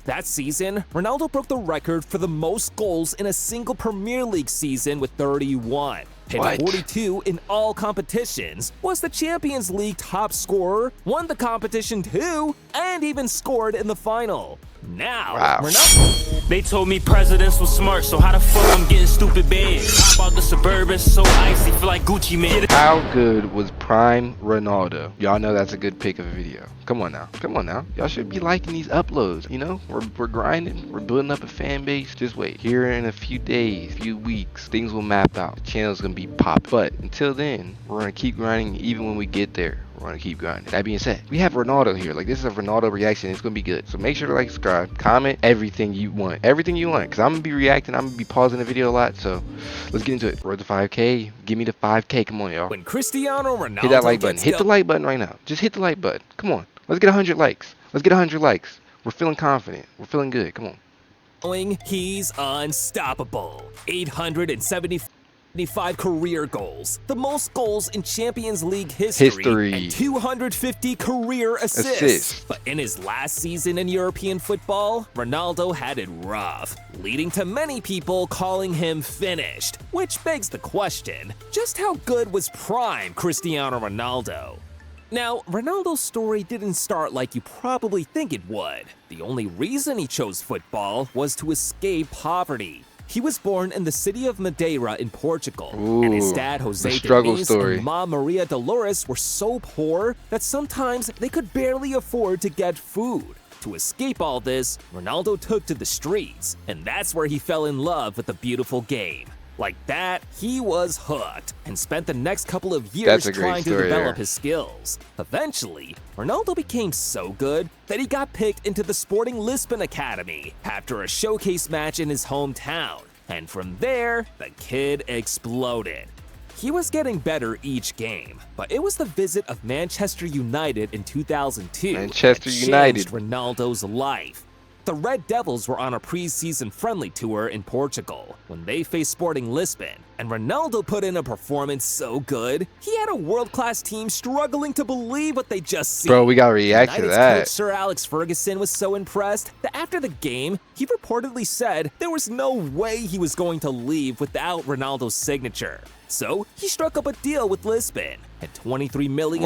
That season, Ronaldo broke the record for the most goals in a single Premier League season with 31. Hit 42 in all competitions, was the Champions League top scorer, won the competition too, and even scored in the final. Now, Ronaldo. They told me presidents was smart, so how the fuck I'm getting stupid bands? How about the Suburban, so icy, feel like Gucci man. How good was Prime Ronaldo? Y'all know that's a good pick of a video. Come on now, come on now. Y'all should be liking these uploads, you know? We're grinding, we're building up a fan base. Just wait, here in a few days, few weeks, things will map out. The channel's gonna be popped. But until then, we're gonna keep grinding even when we get there. We're gonna keep grinding. That being said, we have Ronaldo here. Like, this is a Ronaldo reaction. It's gonna be good. So make sure to like, subscribe, comment everything you want. Everything you want. Cause I'm gonna be reacting. I'm gonna be pausing the video a lot. So let's get into it. Road to 5K. Give me the 5K. Come on, y'all. When Cristiano Ronaldo hit that like button. Hit the like button right now. Just hit the like button. Come on. Let's get 100 likes. Let's get 100 likes. We're feeling confident. We're feeling good. Come on. He's unstoppable. 875 career goals, the most goals in Champions League history. And 250 career assists. But in his last season in European football, Ronaldo had it rough, leading to many people calling him finished. Which begs the question, just how good was prime Cristiano Ronaldo? Now, Ronaldo's story didn't start like you probably think it would. The only reason he chose football was to escape poverty. He was born in the city of Madeira in Portugal, and his dad, Jose Diniz, and Mom Maria Dolores were so poor that sometimes they could barely afford to get food. To escape all this, Ronaldo took to the streets, and that's where he fell in love with the beautiful game. Like that, he was hooked and spent the next couple of years trying to develop his skills. Eventually, Ronaldo became so good that he got picked into the Sporting Lisbon Academy after a showcase match in his hometown. And from there, the kid exploded. He was getting better each game, but it was the visit of Manchester United in 2002 that changed Ronaldo's life. The Red Devils were on a pre-season friendly tour in Portugal when they faced Sporting Lisbon, and Ronaldo put in a performance so good, he had a world-class team struggling to believe what they just seen. Bro, we gotta react to that. Coach Sir Alex Ferguson was so impressed that after the game, he reportedly said there was no way he was going to leave without Ronaldo's signature. So he struck up a deal with Lisbon, and $23 million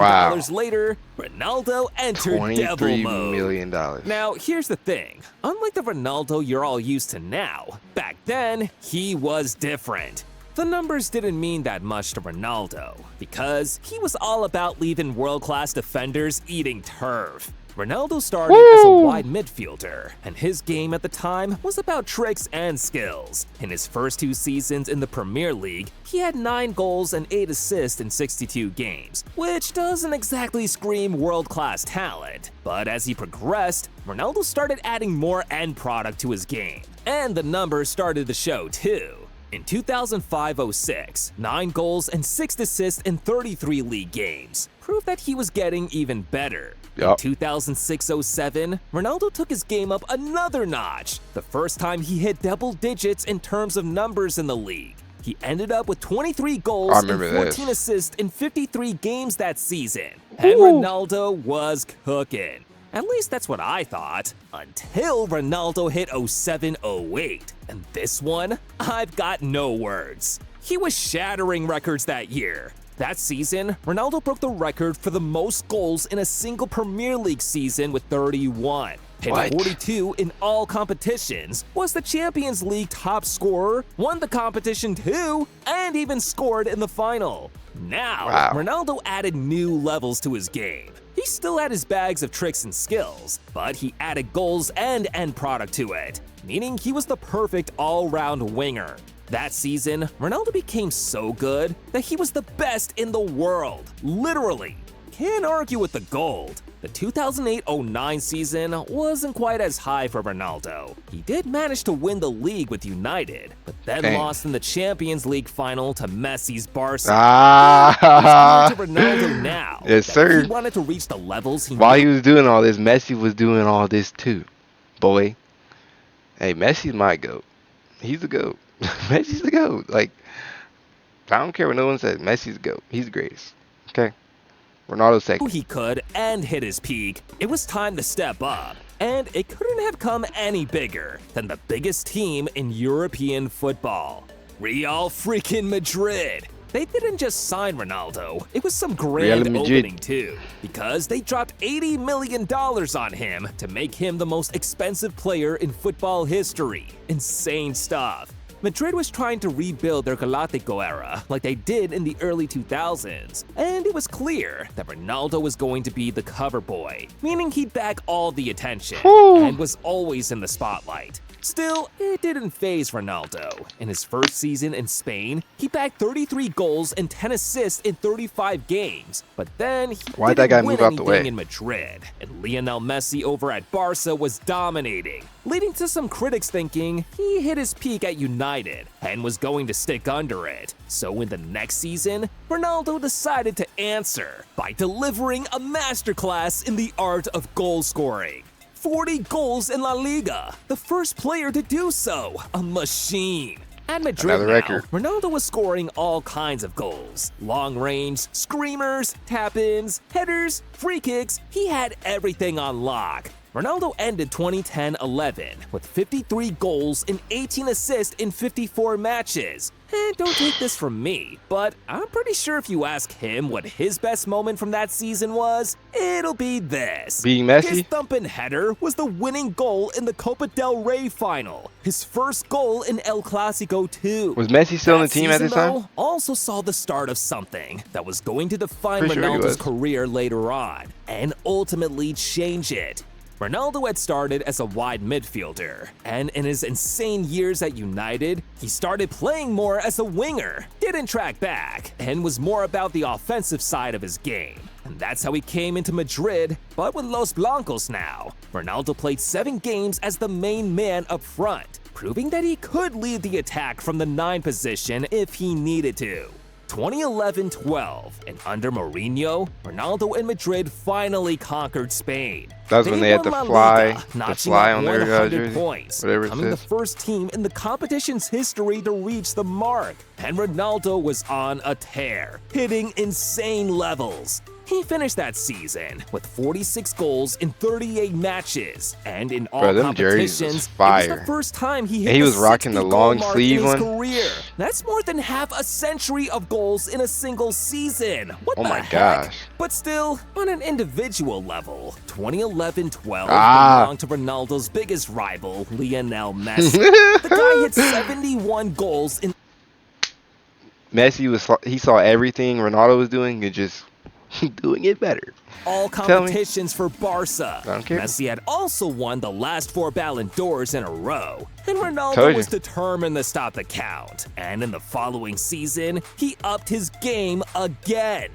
later, Ronaldo entered devil mode. $23 million. Now, here's the thing. Unlike the Ronaldo you're all used to now, back then, he was different. The numbers didn't mean that much to Ronaldo, because he was all about leaving world-class defenders eating turf. Ronaldo started as a wide midfielder, and his game at the time was about tricks and skills. In his first 2 seasons in the Premier League, he had 9 goals and 8 assists in 62 games, which doesn't exactly scream world-class talent. But as he progressed, Ronaldo started adding more end product to his game, and the numbers started to show too. In 2005-06, 9 goals and 6 assists in 33 league games proved that he was getting even better. In 2006-07, Ronaldo took his game up another notch, the first time he hit double digits in terms of numbers in the league. He ended up with 23 goals and 14 assists in 53 games that season, and Ronaldo was cooking. At least that's what I thought, until Ronaldo hit 07-08. And this one, I've got no words. He was shattering records that year. That season, Ronaldo broke the record for the most goals in a single Premier League season with 31. Hit 42 in all competitions, was the Champions League top scorer, won the competition too, and even scored in the final. Now, Ronaldo added new levels to his game. He still had his bags of tricks and skills, but he added goals and end product to it, meaning he was the perfect all-round winger. That season, Ronaldo became so good that he was the best in the world, literally. Can't argue with the gold. The 2008-09 season wasn't quite as high for Ronaldo. He did manage to win the league with United, but then lost in the Champions League final to Messi's Barca. To Ronaldo now. Yes, sir. He wanted to reach the levels he While he was doing all this, Messi was doing all this too. Boy. Hey, Messi's my GOAT. He's the GOAT. Messi's the GOAT. Like, I don't care what no one says. Messi's the GOAT. He's the greatest. Okay? Ronaldo's second. He could and hit his peak. It was time to step up. And it couldn't have come any bigger than the biggest team in European football, Real freaking Madrid. They didn't just sign Ronaldo, it was some grand opening too, because they dropped $80 million on him to make him the most expensive player in football history. Insane stuff. Madrid was trying to rebuild their Galactico era like they did in the early 2000s, and it was clear that Ronaldo was going to be the cover boy, meaning he'd bag all the attention and was always in the spotlight. Still, it didn't faze Ronaldo. In his first season in Spain, he bagged 33 goals and 10 assists in 35 games. But then he didn't win anything in Madrid, and Lionel Messi over at Barca was dominating, leading to some critics thinking he hit his peak at United and was going to stick under it. So in the next season, Ronaldo decided to answer by delivering a masterclass in the art of goal scoring. 40 goals in La Liga, the first player to do so, a machine. At Madrid now, Ronaldo was scoring all kinds of goals. Long range, screamers, tap-ins, headers, free kicks, he had everything on lock. Ronaldo ended 2010-11 with 53 goals and 18 assists in 54 matches. And don't take this from me, but I'm pretty sure if you ask him what his best moment from that season was, it'll be this. Being Messi? His thumping header was the winning goal in the Copa del Rey final. His first goal in El Clasico too. Was Messi still in the team at this time? Also saw the start of something that was going to define Ronaldo's career later on, and ultimately change it. Ronaldo had started as a wide midfielder, and in his insane years at United, he started playing more as a winger, didn't track back, and was more about the offensive side of his game. And that's how he came into Madrid, but with Los Blancos now. Ronaldo played 7 games as the main man up front, proving that he could lead the attack from the 9 position if he needed to. 2011-12, and under Mourinho, Ronaldo and Madrid finally conquered Spain. That's when they had to fly on their jersey, points, whatever it becoming the says. first team in the competition's history to reach the mark. And Ronaldo was on a tear, hitting insane levels. He finished that season with 46 goals in 38 matches, and in all competitions, it was the first time he hit was rocking the long sleeve one. Career. That's more than half a century of goals in a single season. What the heck? Gosh. But still, on an individual level, 2011-12 belonged to Ronaldo's biggest rival, Lionel Messi. The guy hit 71 goals in. Messi saw everything Ronaldo was doing and just doing it better. All competitions for Barca. I don't care. Messi had also won the last 4 Ballon d'Ors in a row, and Ronaldo was determined to stop the count. And in the following season, he upped his game again.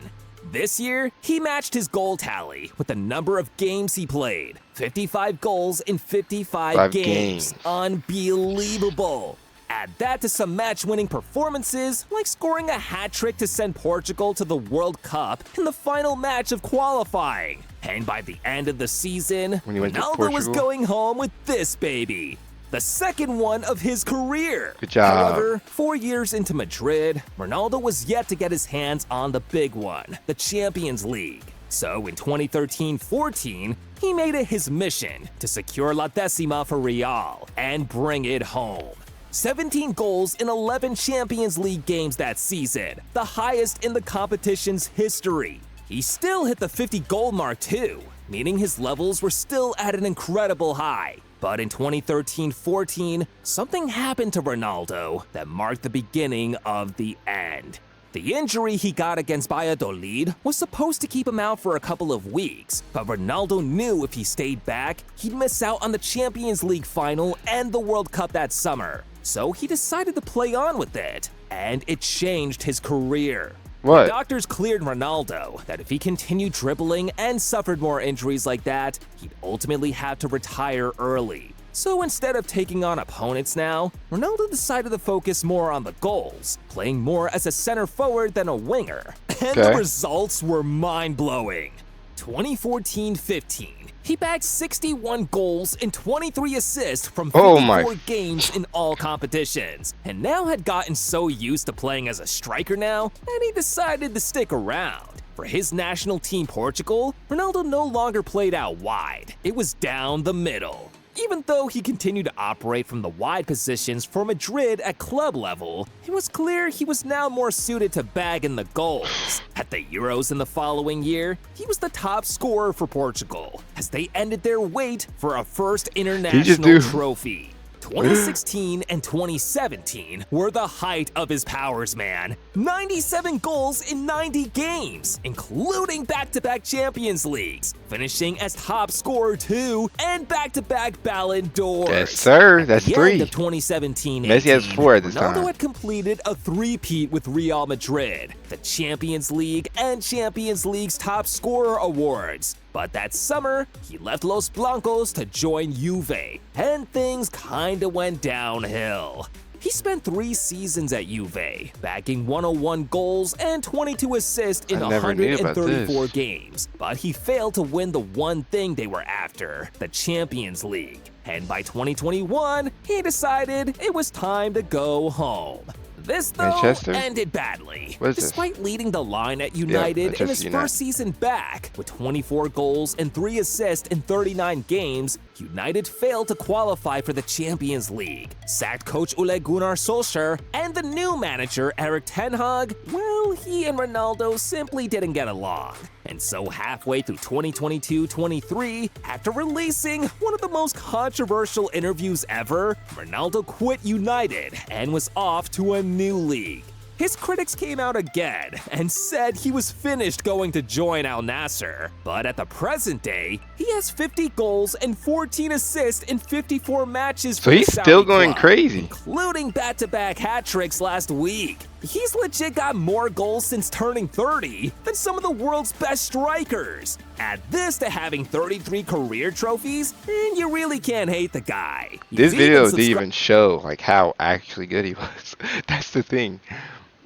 This year, he matched his goal tally with the number of games he played. 55 goals in 55 games. Unbelievable. Add that to some match-winning performances, like scoring a hat-trick to send Portugal to the World Cup in the final match of qualifying. And by the end of the season, Ronaldo was going home with this baby, the second one of his career. Good job. However, 4 years into Madrid, Ronaldo was yet to get his hands on the big one, the Champions League. So in 2013-14, he made it his mission to secure La Decima for Real and bring it home. 17 goals in 11 Champions League games that season, the highest in the competition's history. He still hit the 50-goal mark too, meaning his levels were still at an incredible high. But in 2013-14, something happened to Ronaldo that marked the beginning of the end. The injury he got against Valladolid was supposed to keep him out for a couple of weeks, but Ronaldo knew if he stayed back, he'd miss out on the Champions League final and the World Cup that summer. So he decided to play on with it, and it changed his career. What? The doctors cleared Ronaldo that if he continued dribbling and suffered more injuries like that, he'd ultimately have to retire early. So instead of taking on opponents now, Ronaldo decided to focus more on the goals, playing more as a center forward than a winger. And the results were mind-blowing. 2014-15, he bagged 61 goals and 23 assists from 54 games in all competitions, and now had gotten so used to playing as a striker now that he decided to stick around. For his national team Portugal, Ronaldo no longer played out wide. It was down the middle. Even though he continued to operate from the wide positions for Madrid at club level, it was clear he was now more suited to bagging the goals. At the Euros in the following year, he was the top scorer for Portugal, as they ended their wait for a first international trophy. 2016 and 2017 were the height of his powers, man. 97 goals in 90 games, including back-to-back Champions Leagues, finishing as top scorer 2 and back-to-back Ballon d'Ors. Yes, sir. That's At the 3. end of 2017-18, Messi has 4 at this Ronaldo time. had completed a three-peat with Real Madrid, the Champions League and Champions League's top scorer awards. But that summer, he left Los Blancos to join Juve, and things kinda went downhill. He spent 3 seasons at Juve, bagging 101 goals and 22 assists in I never knew about 134 this. games. But he failed to win the one thing they were after, the Champions League. And by 2021, he decided it was time to go home. This, though, Manchester? ended badly. What is this? Despite leading the line at United in his Manchester United. first season back, with 24 goals and 3 assists in 39 games, United failed to qualify for the Champions League. Sacked coach Ole Gunnar Solskjaer, and the new manager Erik ten Hag, well, he and Ronaldo simply didn't get along. And so halfway through 2022-23, after releasing one of the most controversial interviews ever, Ronaldo quit United and was off to a new league. His critics came out again and said he was finished going to join Al Nassr. But at the present day, he has 50 goals and 14 assists in 54 matches for So he's the Saudi still going club, crazy. including back-to-back hat tricks last week. He's legit got more goals since turning 30 than some of the world's best strikers. Add this to having 33 career trophies, and you really can't hate the guy. This He's video even didn't even show like how actually good he was. That's the thing.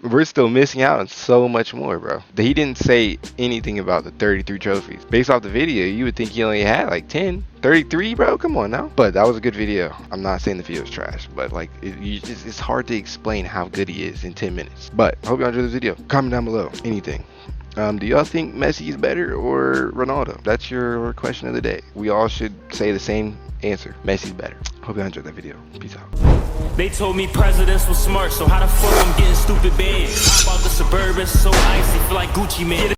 We're still missing out on so much more, bro. He didn't say anything about the 33 trophies. Based off the video, you would think he only had like 10. 33, bro? Come on now. But that was a good video. I'm not saying the video is trash, but like it's hard to explain how good he is in 10 minutes. But I hope you enjoyed this video. Comment down below. Anything. Do y'all think Messi is better or Ronaldo? That's your question of the day. We all should say the same answer. Messi's better. Hope you enjoyed that video. Peace out. They told me presidents was smart, so how the fuck I'm getting stupid bands? Hop out the Suburban, so icy, feel like Gucci man.